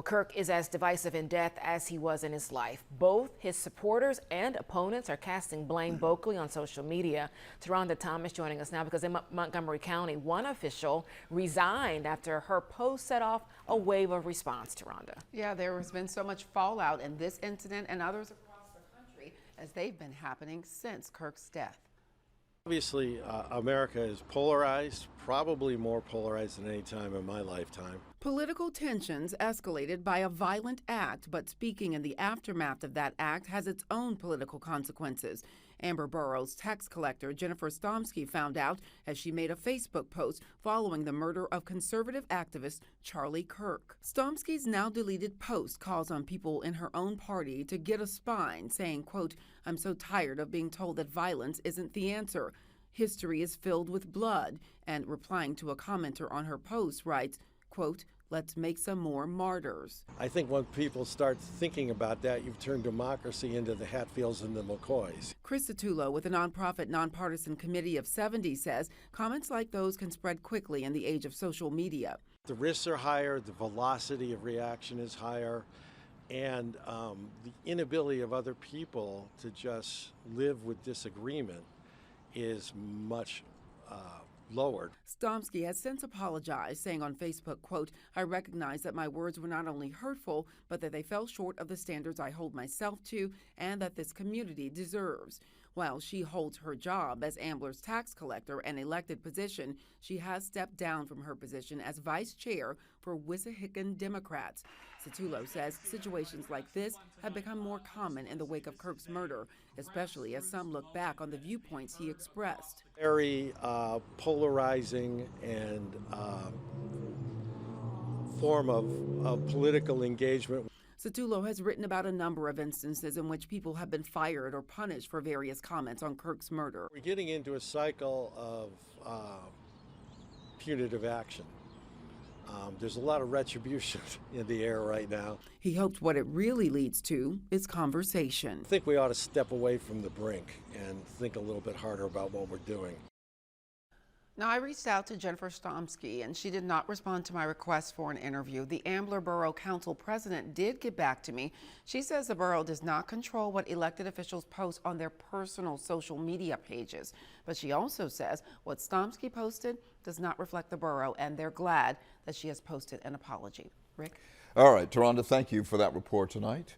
Kirk is as divisive in death as he was in his life. Both his supporters and opponents are casting blame vocally on social media. Taronda Thomas joining us now because in Montgomery County, one official resigned after her post set off a wave of response. Taronda. Yeah, there has been so much fallout in this incident and others across the country as they've been happening since Kirk's death. Obviously, America is polarized, probably more polarized than any time in my lifetime. Political tensions escalated by a violent act, but speaking in the aftermath of that act has its own political consequences. Ambler Borough's tax collector Jennifer Stomsky found out as she made a Facebook post following the murder of conservative activist Charlie Kirk. Stomsky's now deleted post calls on people in her own party to get a spine, saying, quote, "I'm so tired of being told that violence isn't the answer. History is filled with blood," and replying to a commenter on her post writes, quote, "Let's make some more martyrs." I think when people start thinking about that, you've turned democracy into the Hatfields and the McCoys. Chris Satullo with the nonprofit non-partisan committee of 70 says comments like those can spread quickly in the age of social media. The risks are higher, the velocity of reaction is higher, and the inability of other people to just live with disagreement is much lowered. Stomsky has since apologized, saying on Facebook, quote, "I recognize that my words were not only hurtful, but that they fell short of the standards I hold myself to and that this community deserves." While she holds her job as Ambler's tax collector, an elected position, she has stepped down from her position as vice chair for Wissahickon Democrats. Satullo says situations like this have become more common in the wake of Kirk's murder, especially as some look back on the viewpoints he expressed. Very polarizing and form of political engagement. Satullo has written about a number of instances in which people have been fired or punished for various comments on Kirk's murder. We're getting into a cycle of punitive action. There's a lot of retribution in the air right now. He hoped what it really leads to is conversation. I think we ought to step away from the brink and think a little bit harder about what we're doing. Now, I reached out to Jennifer Stomsky, and she did not respond to my request for an interview. The Ambler Borough Council president did get back to me. She says the borough does not control what elected officials post on their personal social media pages. But she also says what Stomsky posted does not reflect the borough, and they're glad that she has posted an apology. Rick? All right, Taronda, thank you for that report tonight.